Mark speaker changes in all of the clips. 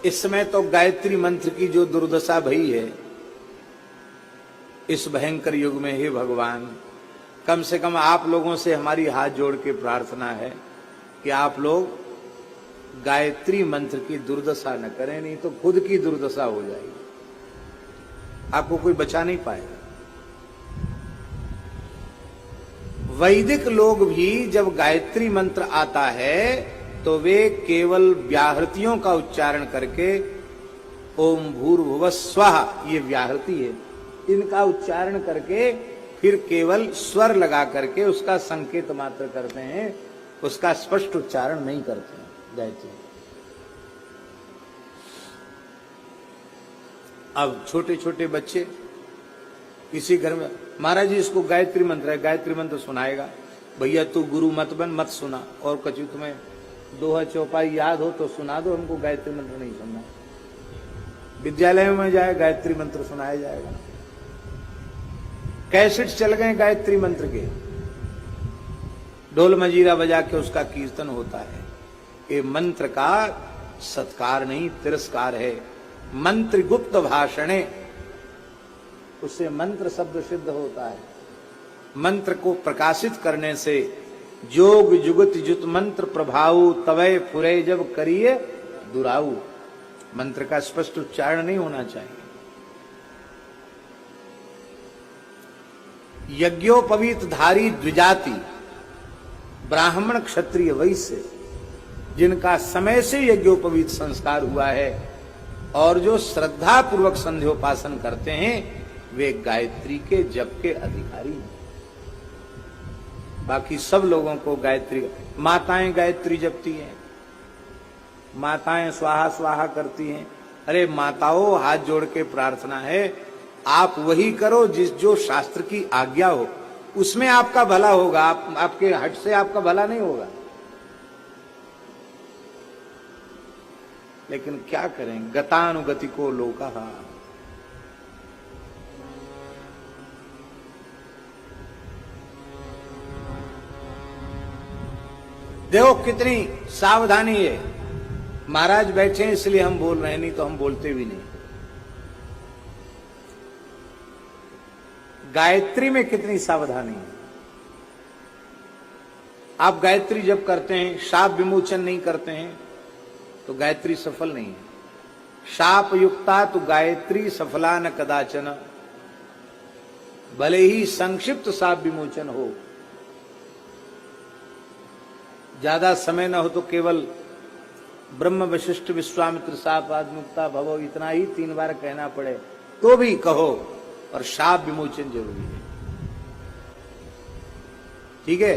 Speaker 1: इस समय तो गायत्री मंत्र की जो दुर्दशा भई है इस भयंकर युग में, हे भगवान, कम से कम आप लोगों से हमारी हाथ जोड़ के प्रार्थना है कि आप लोग गायत्री मंत्र की दुर्दशा न करें, नहीं तो खुद की दुर्दशा हो जाएगी, आपको कोई बचा नहीं पाएगा। वैदिक लोग भी जब गायत्री मंत्र आता है तो वे केवल व्याहृतियों का उच्चारण करके ओम भूर्भुवः स्वः, ये व्याहृति है, इनका उच्चारण करके फिर केवल स्वर लगा करके उसका संकेत मात्र करते हैं, उसका स्पष्ट उच्चारण नहीं करते हैं गायत्री। अब छोटे छोटे बच्चे किसी घर में, महाराज जी इसको गायत्री मंत्र है, गायत्री मंत्र सुनाएगा, भैया तू गुरु मत बन, मत सुना, और कछु तुम्हें दोहा चौपाई याद हो तो सुना दो, हमको गायत्री मंत्र नहीं सुनना। विद्यालय में जाए गायत्री मंत्र सुनाया जाएगा, कैसेट चल गए गायत्री मंत्र के, ढोल मजीरा बजा के उसका कीर्तन होता है। ये मंत्र का सत्कार नहीं, तिरस्कार है। मंत्र गुप्त भाषणे, उससे मंत्र शब्द सिद्ध होता है। मंत्र को प्रकाशित करने से जोग जुगत जुत मंत्र प्रभाऊ तवय फुरे जब करिए दुराऊ, मंत्र का स्पष्ट उच्चारण नहीं होना चाहिए। यज्ञोपवीत धारी द्विजाति, ब्राह्मण क्षत्रिय वैश्य, जिनका समय से यज्ञोपवीत संस्कार हुआ है और जो श्रद्धा पूर्वक संध्योपासन करते हैं, वे गायत्री के जप के अधिकारी हैं। बाकी सब लोगों को गायत्री, माताएं गायत्री जपती हैं, माताएं स्वाहा स्वाहा करती हैं। अरे माताओं, हाथ जोड़ के प्रार्थना है, आप वही करो जिस जो शास्त्र की आज्ञा हो, उसमें आपका भला होगा, आपके हट से आपका भला नहीं होगा। लेकिन क्या करें, गतानुगति को लोकः। देखो कितनी सावधानी है, महाराज बैठे हैं इसलिए हम बोल रहे हैं, नहीं तो हम बोलते भी नहीं। गायत्री में कितनी सावधानी है। आप गायत्री जब करते हैं, शाप विमोचन नहीं करते हैं तो गायत्री सफल नहीं है। शाप युक्ता तो गायत्री सफला न कदाचन, भले ही संक्षिप्त शाप विमोचन हो, ज्यादा समय न हो तो केवल ब्रह्म वशिष्ठ विश्वामित्र शाप आत्मुक्ता भवो, इतना ही 3 बार कहना पड़े तो भी कहो, और शाप विमोचन जरूरी है। ठीक है,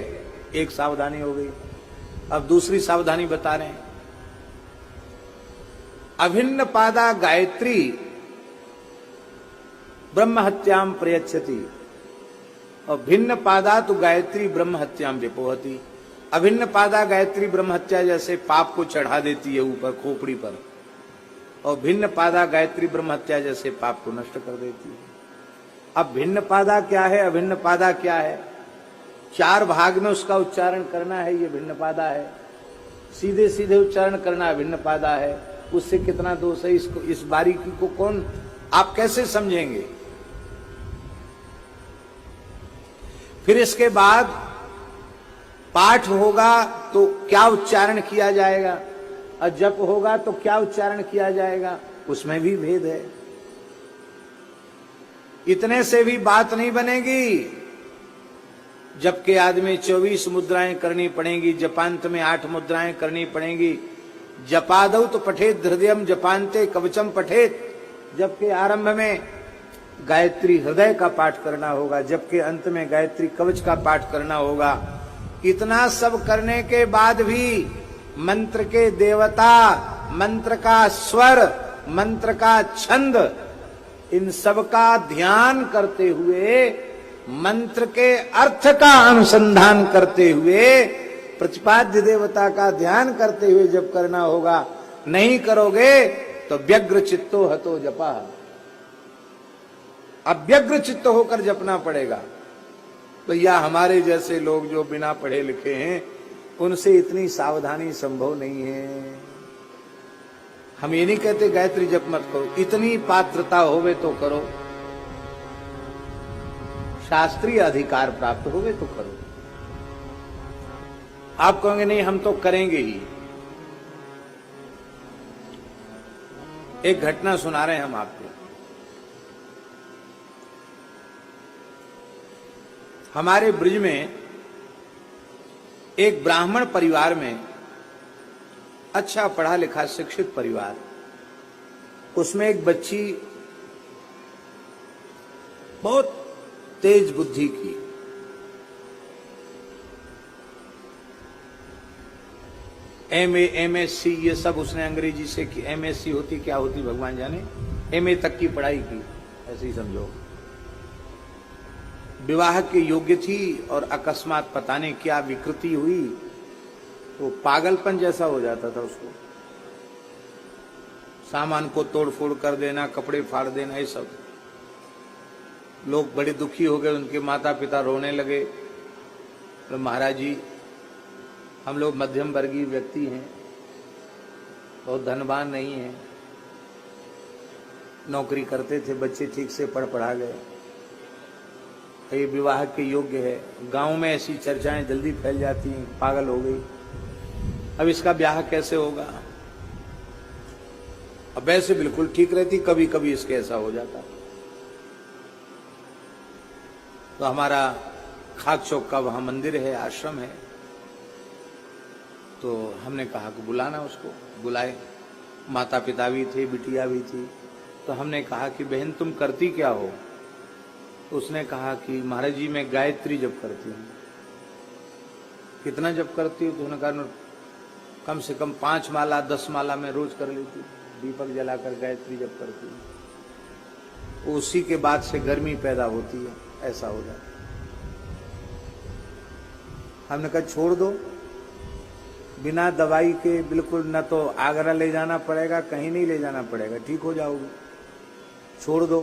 Speaker 1: एक सावधानी हो गई। अब दूसरी सावधानी बता रहे हैं। अभिन्न पादा गायत्री ब्रह्म हत्याम प्रयच्छति, और भिन्न पादा तो गायत्री ब्रह्म हत्याम विपोहति। अभिन्न पादा गायत्री ब्रह्म हत्या जैसे पाप को चढ़ा देती है ऊपर खोपड़ी पर, और भिन्न पादा गायत्री ब्रह्म हत्या जैसे पाप को नष्ट कर देती है। अब भिन्न पादा क्या है, अभिन्न पादा क्या है? 4 भाग में उसका उच्चारण करना है, ये भिन्न पादा है। सीधे सीधे उच्चारण करना भिन्न पादा है, उससे कितना दोष है, इसको, इस बारीकी को कौन, आप कैसे समझेंगे? फिर इसके बाद पाठ होगा तो क्या उच्चारण किया जाएगा, और जप होगा तो क्या उच्चारण किया जाएगा, उसमें भी भेद है। इतने से भी बात नहीं बनेगी। जप के आदमी 24 मुद्राएं करनी पड़ेंगी, जपांत में 8 मुद्राएं करनी पड़ेंगी। जपादौ तो पठेत हृदयम जपांते कवचम पठेत, जप के आरंभ में गायत्री हृदय का पाठ करना होगा, जप के अंत में गायत्री कवच का पाठ करना होगा। इतना सब करने के बाद भी मंत्र के देवता, मंत्र का स्वर, मंत्र का छंद, इन सब का ध्यान करते हुए, मंत्र के अर्थ का अनुसंधान करते हुए, प्रतिपाद्य देवता का ध्यान करते हुए जब करना होगा। नहीं करोगे तो व्यग्र चित्तो हतो जपा, अव्यग्र चित्त होकर जपना पड़ेगा। भैया हमारे जैसे लोग जो बिना पढ़े लिखे हैं, उनसे इतनी सावधानी संभव नहीं है। हम ये नहीं कहते गायत्री जप मत करो, इतनी पात्रता होवे तो करो, शास्त्रीय अधिकार प्राप्त होवे तो करो। आप कहोगे नहीं हम तो करेंगे ही। एक घटना सुना रहे हैं हम आपको। हमारे ब्रिज में एक ब्राह्मण परिवार में, अच्छा पढ़ा लिखा शिक्षित परिवार, उसमें एक बच्ची बहुत तेज बुद्धि की, MA MSc ये सब उसने अंग्रेजी से की। MSc होती क्या होती भगवान जाने, MA तक की पढ़ाई की, ऐसे ही समझो। विवाह के योग्य थी और अकस्मात पता नहीं क्या विकृति हुई, तो पागलपन जैसा हो जाता था उसको, सामान को तोड़ फोड़ कर देना, कपड़े फाड़ देना, ये सब। लोग बड़े दुखी हो गए, उनके माता पिता रोने लगे। तो महाराज जी हम लोग मध्यम वर्गीय व्यक्ति हैं, बहुत धनवान नहीं हैं, नौकरी करते थे, बच्चे ठीक से पढ़ पढ़ा गए, ये विवाह के योग्य है। गांव में ऐसी चर्चाएं जल्दी फैल जाती हैं, पागल हो गई, अब इसका ब्याह कैसे होगा। अब वैसे बिल्कुल ठीक रहती, कभी कभी इसके ऐसा हो जाता। तो हमारा खाक चौक का वहां मंदिर है, आश्रम है, तो हमने कहा कि बुलाना उसको। बुलाए, माता पिता भी थे, बिटिया भी थी। तो हमने कहा कि बहन तुम करती क्या हो। उसने कहा कि महाराज जी मैं गायत्री जप करती हूँ। कितना जप करती हूँ? तो उन्होंने कहा कम से कम 5 माला 10 माला मैं रोज कर लेती हूँ, दीपक जलाकर गायत्री जप करती हूँ। उसी के बाद से गर्मी पैदा होती है, ऐसा हो जाता। हमने कहा छोड़ दो, बिना दवाई के बिल्कुल, न तो आगरा ले जाना पड़ेगा, कहीं नहीं ले जाना पड़ेगा, ठीक हो जाओगे, छोड़ दो।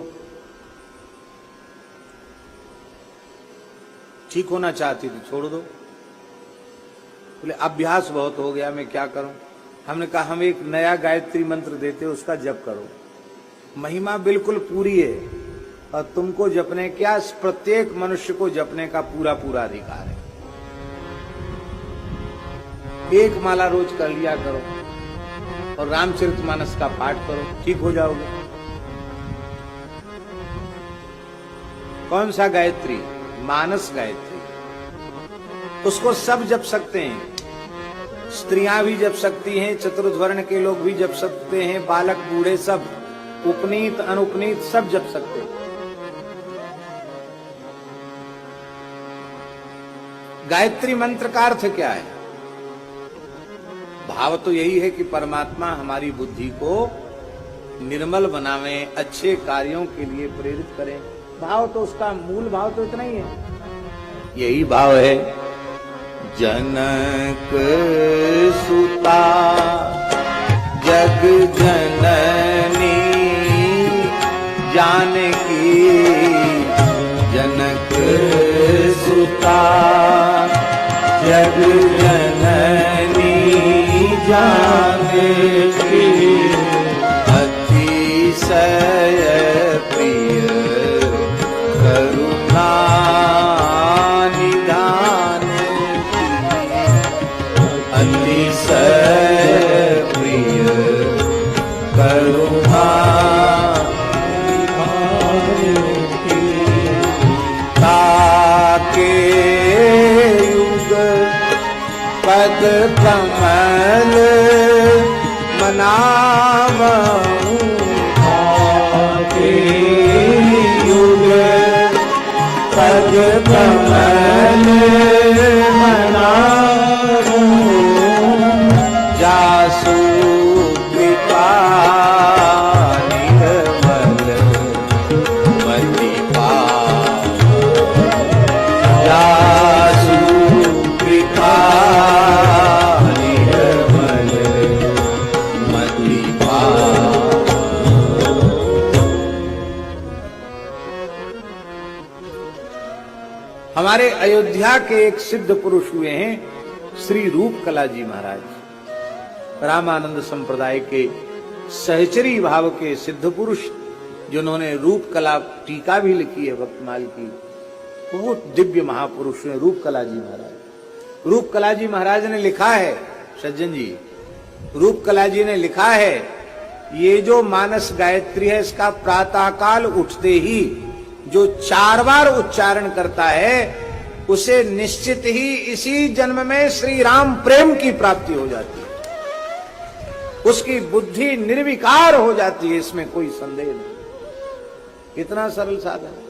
Speaker 1: ठीक होना चाहती थी, छोड़ दो। बोले अभ्यास बहुत हो गया, मैं क्या करूं। हमने कहा हम एक नया गायत्री मंत्र देते, उसका जप करो, महिमा बिल्कुल पूरी है, और तुमको जपने क्या, प्रत्येक मनुष्य को जपने का पूरा पूरा अधिकार है। एक माला रोज कर लिया करो और रामचरितमानस का पाठ करो, ठीक हो जाओगे। कौन सा गायत्री? मानस गायत्री। उसको सब जप सकते हैं, स्त्रियां भी जप सकती हैं, चतुर्वर्ण के लोग भी जप सकते हैं, बालक बूढ़े सब, उपनीत अनुपनीत सब जप सकते हैं। गायत्री मंत्र का अर्थ क्या है? भाव तो यही है कि परमात्मा हमारी बुद्धि को निर्मल बनावे, अच्छे कार्यों के लिए प्रेरित करें। भाव तो उसका मूल भाव तो इतना ही है, यही भाव है। जनक सुता जग जननी जानकी, जनक सुता जग जननी जानकी, अतिशय प्रिय करुणा निधान, अतिशय प्रिय करुणा ताके युग पद कमल मनावऊं, ताके युग पद कमल मनावऊं, जासु कृपा निर्मल मति पावो, जासु कृपा निर्मल मति पावो। हमारे अयोध्या के एक सिद्ध पुरुष हुए हैं श्री रूप कला जी महाराज, रामानंद संप्रदाय के सहचरी भाव के सिद्ध पुरुष जिन्होंने रूप कला टीका भी लिखी है भक्तमाल की, बहुत दिव्य महापुरुष हैं रूप कला जी महाराज। रूप कला जी महाराज ने लिखा है, सज्जन जी, रूप कला जी ने लिखा है, ये जो मानस गायत्री है इसका प्रातःकाल उठते ही जो 4 बार उच्चारण करता है उसे निश्चित ही इसी जन्म में श्री राम प्रेम की प्राप्ति हो जाती है, उसकी बुद्धि निर्विकार हो जाती है, इसमें कोई संदेह नहीं। कितना सरल साधन है।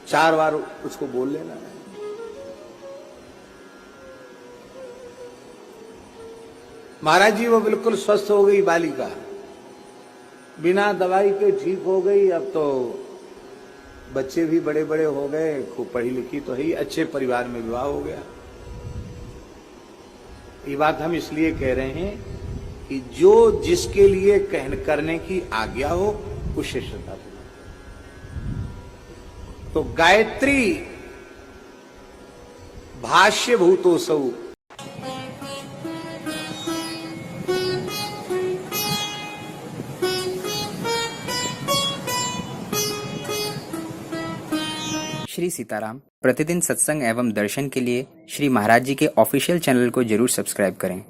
Speaker 1: 4 बार उसको बोल लेना है। महाराज जी वो बिल्कुल स्वस्थ हो गई बालिका, बिना दवाई के ठीक हो गई। अब तो बच्चे भी बड़े बड़े हो गए, खूब पढ़ी लिखी तो है, अच्छे परिवार में विवाह हो गया। ये बात हम इसलिए कह रहे हैं कि जो जिसके लिए करने की आज्ञा हो उसे श्रद्धा तो गायत्री भाष्य भूतोसौ।
Speaker 2: श्री सीताराम प्रतिदिन सत्संग एवं दर्शन के लिए श्री महाराज जी के ऑफिशियल चैनल को जरूर सब्सक्राइब करें।